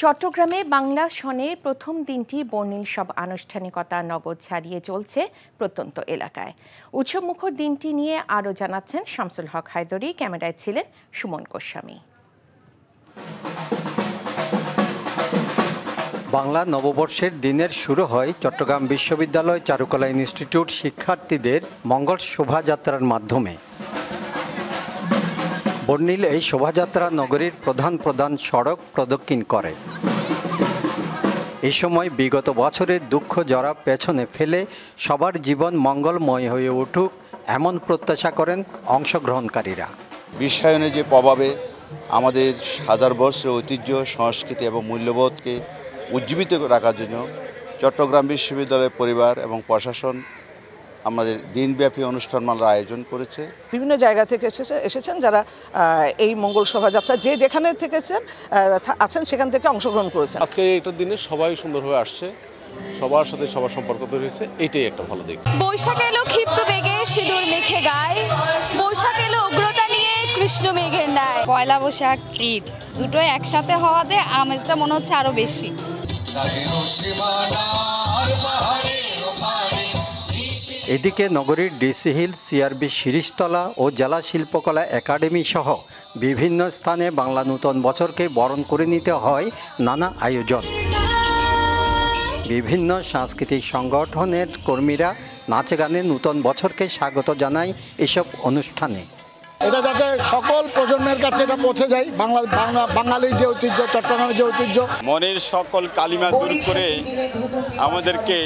চট্টগ্রামে বাংলা সনের প্রথম দিনটি বর্ণিল সব আনুষ্ঠানিকতা নগদ ছাড়িয়ে চলছে প্রত্যন্ত এলাকায়। উৎসবমুখর দিনটি নিয়ে আরও জানাচ্ছেন শামসুল হক হায়দরি, ক্যামেরায় ছিলেন সুমন গোস্বামী। বাংলা নববর্ষের দিনের শুরু হয় চট্টগ্রাম বিশ্ববিদ্যালয় চারুকলা ইনস্টিটিউট শিক্ষার্থীদের মঙ্গল শোভাযাত্রার মাধ্যমে। বর্ণিল এই শোভাযাত্রা নগরীর প্রধান সড়ক প্রদক্ষিণ করে। এই সময় বিগত বছরের দুঃখ জরা পেছনে ফেলে সবার জীবন মঙ্গলময় হয়ে উঠুক এমন প্রত্যাশা করেন অংশগ্রহণকারীরা। বিশ্বায়নের যে প্রভাবে আমাদের হাজার বর্ষের ঐতিহ্য, সংস্কৃতি এবং মূল্যবোধকে উজ্জীবিত রাখার জন্য চট্টগ্রাম বিশ্ববিদ্যালয়ের পরিবার এবং প্রশাসন আমাদের দিনব্যাপী অনুষ্ঠানমালার আয়োজন করেছে। বিভিন্ন জায়গা থেকে এসেছেন যারা এই মঙ্গল শোভাযাত্রা যে যেখানে আছেন সেখান থেকে অংশগ্রহণ করেছেন। আজকে এইটার দিনে সবাই সুন্দরভাবে আসছে, সবার সাথে সবার সম্পর্ক তৈরি হয়েছে, এটাই একটা ভালো দিক। বৈশাখ এলো ক্ষিপ্ত বেগে সিঁদুর মেখে গায়, বৈশাখ এলো উগ্রতা নিয়ে কৃষ্ণ মেঘের ন্যায়। পয়লা বৈশাখ ঈদ দুটোই একসাথে হওয়াতে আমেজটা মনে হচ্ছে আরো বেশি। এদিকে নগরীর ডিসি হিল, সিআরবি শিরিষতলা ও জেলা শিল্পকলা একাডেমি সহ বিভিন্ন স্থানে বাংলা নূতন বছরকে বরণ করে নিতে হয় নানা আয়োজন। বিভিন্ন সাংস্কৃতিক সংগঠনের কর্মীরা নাচে গানে নূতন বছরকে স্বাগত জানায় এসব অনুষ্ঠানে। এটা যাতে সকল প্রজন্মের কাছে এটা পৌঁছে যায়, বাঙালির যে ঐতিহ্য, চট্টগ্রামের যে ঐতিহ্য। মনের সকল কালিমা দূর করে আমাদেরকে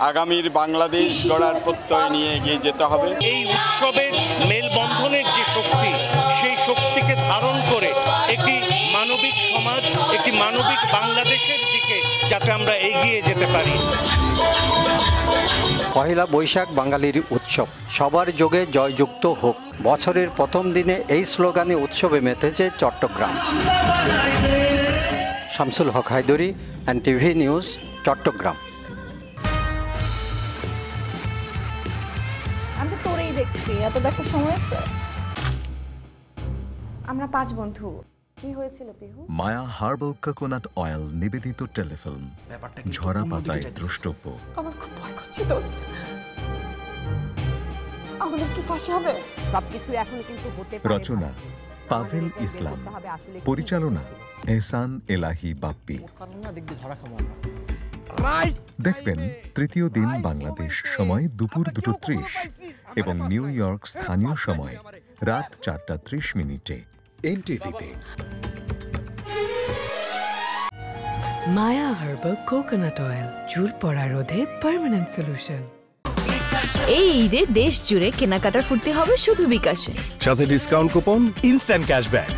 আগামীর বাংলাদেশ গড়ার প্রত্যয় নিয়ে এগিয়ে যেতে হবে। এই উৎসবের মেলবন্ধনের যে শক্তি, সেই শক্তিকে ধারণ করে একটি মানবিক সমাজ, একটি মানবিক বাংলাদেশের দিকে যাতে আমরা এগিয়ে যেতে পারি। পহেলা বৈশাখ বাঙালির উৎসব, সবার যোগে জয়যুক্ত হোক। বছরের প্রথম দিনে এই স্লোগানে উৎসবে মেতেছে চট্টগ্রাম। শামসুল হক হায়দরি, NTV নিউজ, চট্টগ্রাম। আমি তো তোরেই দেখছি, এত দেখার সময় আছে? আমরা 5 বন্ধু। কি হয়েছিল পিহু? মায়া হার্বাল কোকোনাট অয়েল নিবেদিত টেলিফিল্ম, ঝরা পাতায় দ্রষ্টব্য। আমার খুব ভয় করছে দোস্ত, আমাদের কি ফাঁসি হবে? সবকিছু এখন কিন্তু হতে পারে। রচনা পাভেল ইসলাম, পরিচালনা এহসান এলাহি বাপ্পি। দেখবেন তৃতীয় দিন বাংলাদেশ সময় দুপুর 2:30 এবং নিউ ইয়র্ক স্থানীয় সময় রাত 4:30 NTV-তে। মায়া হার্বাল কোকোনাট অয়েল, চুল পড়া রোধে পার্মানেন্ট সলিউশন। এই ঈদে দেশ জুড়ে কেনাকাটার ফুর্তি হবে শুধু বিকাশে, সাথে ডিসকাউন্ট কুপন, ইনস্ট্যান্ট ক্যাশব্যাক।